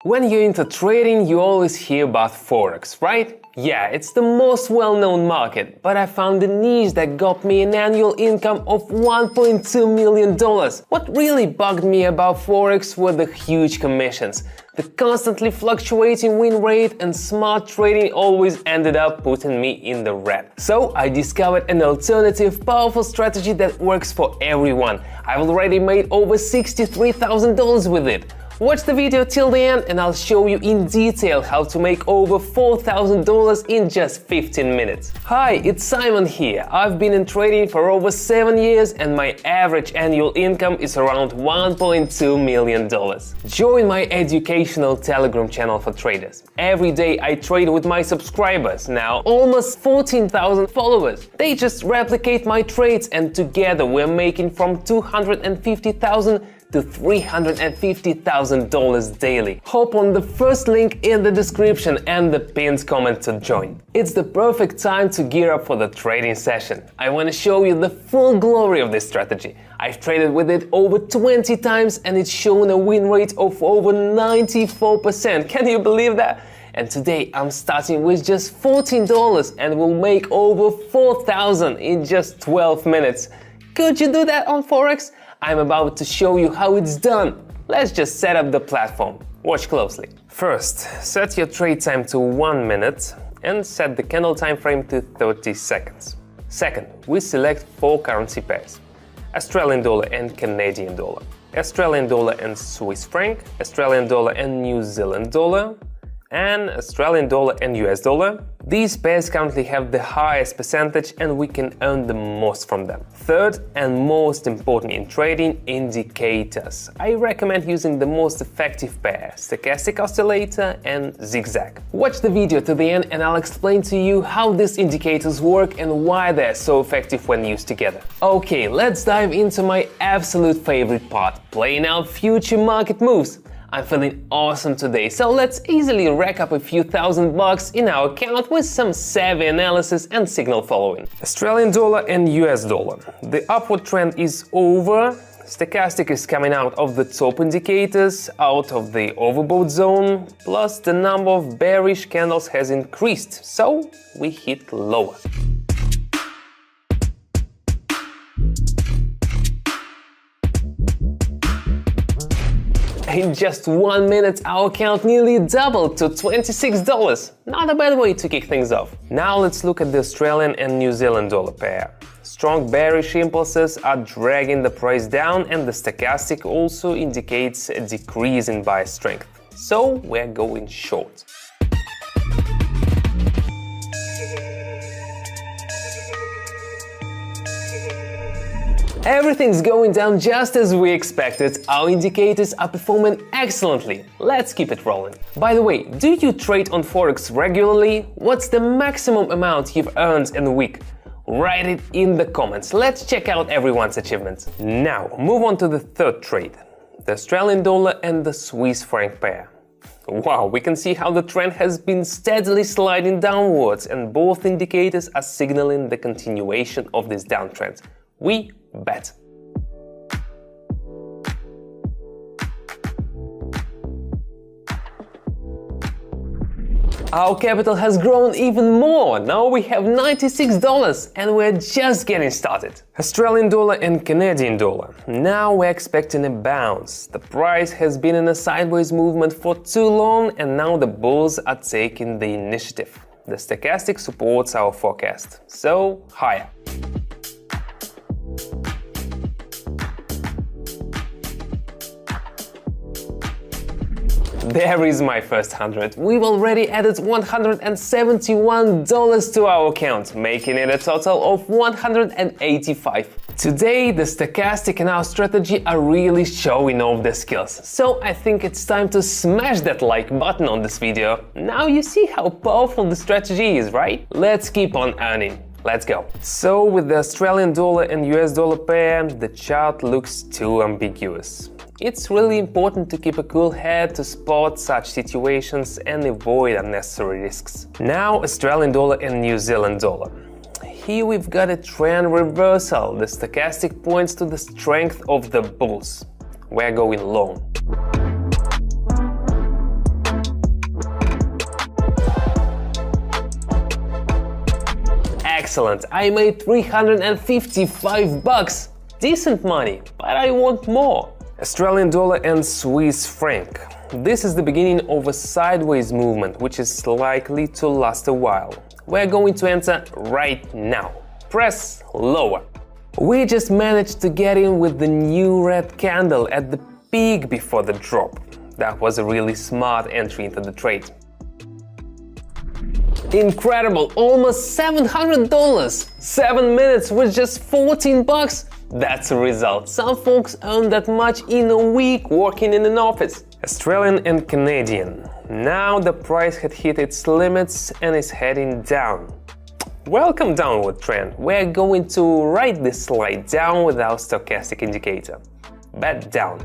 When you're into trading, you always hear about Forex, right? Yeah, it's the most well-known market, but I found a niche that got me an annual income of $1.2 million. What really bugged me about Forex were the huge commissions. The constantly fluctuating win rate and smart trading always ended up putting me in the red. So I discovered an alternative, powerful strategy that works for everyone. I've already made over $63,000 with it. Watch the video till the end and I'll show you in detail how to make over $4,000 in just 15 minutes. Hi, it's Simon here. I've been in trading for over 7 years and my average annual income is around $1.2 million. Join my educational Telegram channel for traders. Every day I trade with my subscribers, now almost 14,000 followers. They just replicate my trades and together we're making from $250,000 to $350,000 daily. Hop on the first link in the description and the pinned comment to join. It's the perfect time to gear up for the trading session. I want to show you the full glory of this strategy. I've traded with it over 20 times and it's shown a win rate of over 94%. Can you believe that? And today I'm starting with just $14 and will make over $4,000 in just 12 minutes. Could you do that on Forex? I'm about to show you how it's done. Let's just set up the platform. Watch closely. First, set your trade time to 1 minute and set the candle time frame to 30 seconds. Second, we select 4 currency pairs: Australian dollar and Canadian dollar, Australian dollar and Swiss franc, Australian dollar and New Zealand dollar, and Australian dollar and US dollar. These pairs currently have the highest percentage and we can earn the most from them. Third and most important in trading, indicators. I recommend using the most effective pair, stochastic oscillator and zigzag. Watch the video to the end and I'll explain to you how these indicators work and why they're so effective when used together. Okay, let's dive into my absolute favorite part, playing out future market moves. I'm feeling awesome today, so let's easily rack up a few $1,000 in our account with some savvy analysis and signal following. Australian dollar and US dollar. The upward trend is over. Stochastic is coming out of the top indicators, out of the overbought zone, plus the number of bearish candles has increased, so we hit lower. In just 1 minute, our account nearly doubled to $26. Not a bad way to kick things off. Now let's look at the Australian and New Zealand dollar pair. Strong bearish impulses are dragging the price down and the stochastic also indicates a decrease in buy strength. So we're going short. Everything's going down just as we expected. Our indicators are performing excellently. Let's keep it rolling. By the way, do you trade on Forex regularly? What's the maximum amount you've earned in a week? Write it in the comments. Let's check out everyone's achievements. Now, move on to the third trade, the Australian dollar and the Swiss franc pair. Wow, we can see how the trend has been steadily sliding downwards and both indicators are signaling the continuation of this downtrend. We bet. Our capital has grown even more. Now we have $96 and we're just getting started. Australian dollar and Canadian dollar. Now we're expecting a bounce. The price has been in a sideways movement for too long and now the bulls are taking the initiative. The stochastic supports our forecast, so higher. There is my first 100. We've already added $171 to our account, making it a total of 185. Today, the stochastic and our strategy are really showing off their skills. So I think it's time to smash that like button on this video. Now you see how powerful the strategy is, right? Let's keep on earning. Let's go. So with the Australian dollar and US dollar pair, the chart looks too ambiguous. It's really important to keep a cool head to spot such situations and avoid unnecessary risks. Now Australian dollar and New Zealand dollar. Here we've got a trend reversal. The stochastic points to the strength of the bulls. We're going long. excellent, I made 355 bucks. Decent money, but I want more. Australian dollar and Swiss franc. This is the beginning of a sideways movement, which is likely to last a while. We're going to enter right now. Press lower. We just managed to get in with the new red candle at the peak before the drop. That was a really smart entry into the trade. Incredible, almost $700! 7 minutes with just 14 bucks? That's a result. Some folks earn that much in a week working in an office. Australian and Canadian. Now the price had hit its limits and is heading down. Welcome downward trend. We're going to write this slide down with our stochastic indicator. Bet down.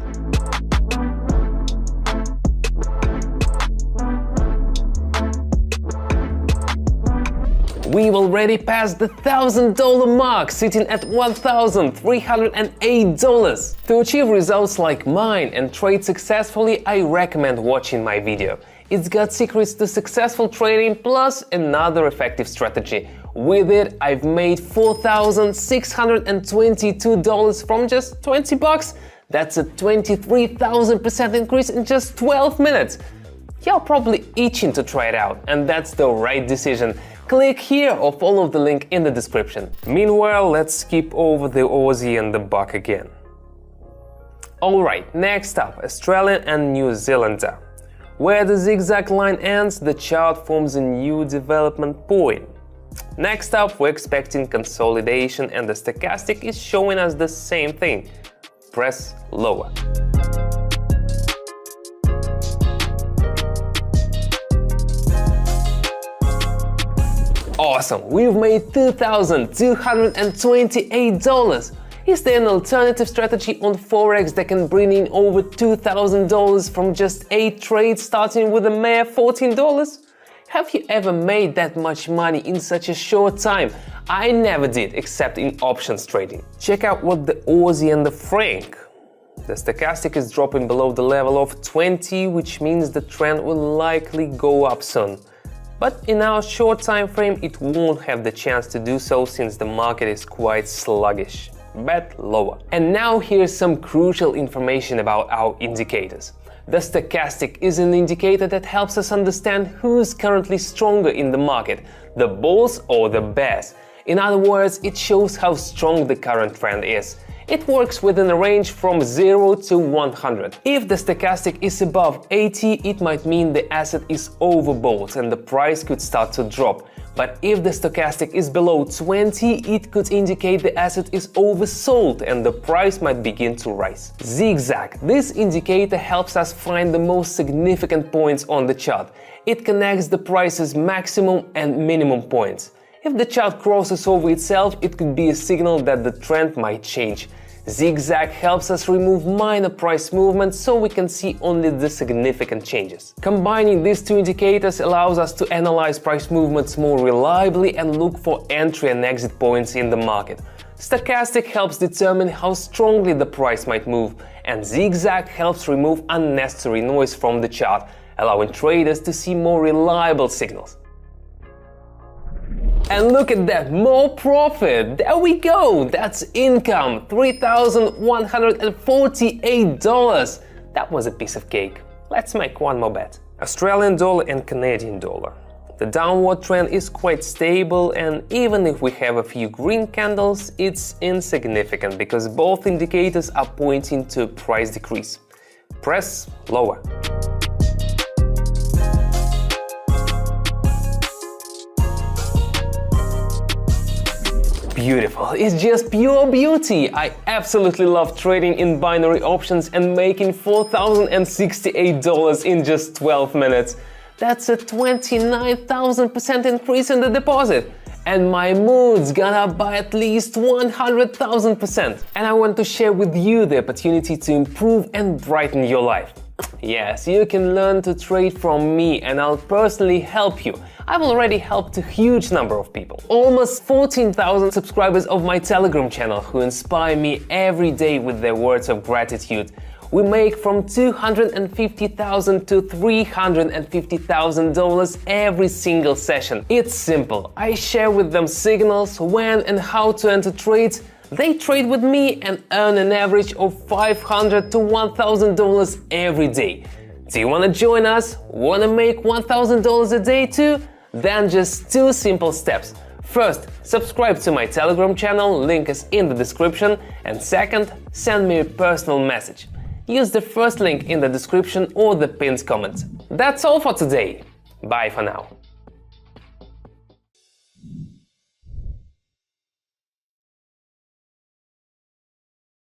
We've already passed the $1,000 mark, sitting at $1,308. To achieve results like mine and trade successfully, I recommend watching my video. It's got secrets to successful trading plus another effective strategy. With it, I've made $4,622 from just 20 bucks. That's a 23,000% increase in just 12 minutes. You're probably itching to try it out, and that's the right decision. Click here or follow the link in the description. Meanwhile, let's skip over the Aussie and the buck again. Alright, next up, Australian and New Zealander. Where the zigzag line ends, the chart forms a new development point. Next up, we're expecting consolidation and the stochastic is showing us the same thing. Press lower. Awesome, we've made $2,228. Is there an alternative strategy on Forex that can bring in over $2,000 from just 8 trades starting with a mere $14? Have you ever made that much money in such a short time? I never did, except in options trading. Check out what the Aussie and the franc. The stochastic is dropping below the level of 20, which means the trend will likely go up soon. But in our short time frame, it won't have the chance to do so since the market is quite sluggish. Bet lower. And now here's some crucial information about our indicators. The stochastic is an indicator that helps us understand who's currently stronger in the market, the bulls or the bears. In other words, it shows how strong the current trend is. It works within a range from 0 to 100. If the stochastic is above 80, it might mean the asset is overbought and the price could start to drop. But if the stochastic is below 20, it could indicate the asset is oversold and the price might begin to rise. Zigzag. This indicator helps us find the most significant points on the chart. It connects the price's maximum and minimum points. If the chart crosses over itself, it could be a signal that the trend might change. Zigzag helps us remove minor price movements so we can see only the significant changes. Combining these two indicators allows us to analyze price movements more reliably and look for entry and exit points in the market. Stochastic helps determine how strongly the price might move, and Zigzag helps remove unnecessary noise from the chart, allowing traders to see more reliable signals. And look at that, more profit! There we go! That's income, $3,148. That was a piece of cake. Let's make one more bet. Australian dollar and Canadian dollar. The downward trend is quite stable, and even if we have a few green candles, it's insignificant because both indicators are pointing to a price decrease. Press lower. Beautiful, it's just pure beauty! I absolutely love trading in binary options and making $4,068 in just 12 minutes. That's a 29,000% increase in the deposit. And my mood's gone up by at least 100,000%. And I want to share with you the opportunity to improve and brighten your life. Yes, you can learn to trade from me and I'll personally help you. I've already helped a huge number of people. Almost 14,000 subscribers of my Telegram channel who inspire me every day with their words of gratitude. We make from $250,000 to $350,000 every single session. It's simple. I share with them signals, when and how to enter trades. They trade with me and earn an average of $500 to $1,000 every day. Do you want to join us? Want to make $1,000 a day too? Then just 2 simple steps. First, subscribe to my Telegram channel, link is in the description, and second, send me a personal message. Use the first link in the description or the pinned comment. That's all for today. Bye for now.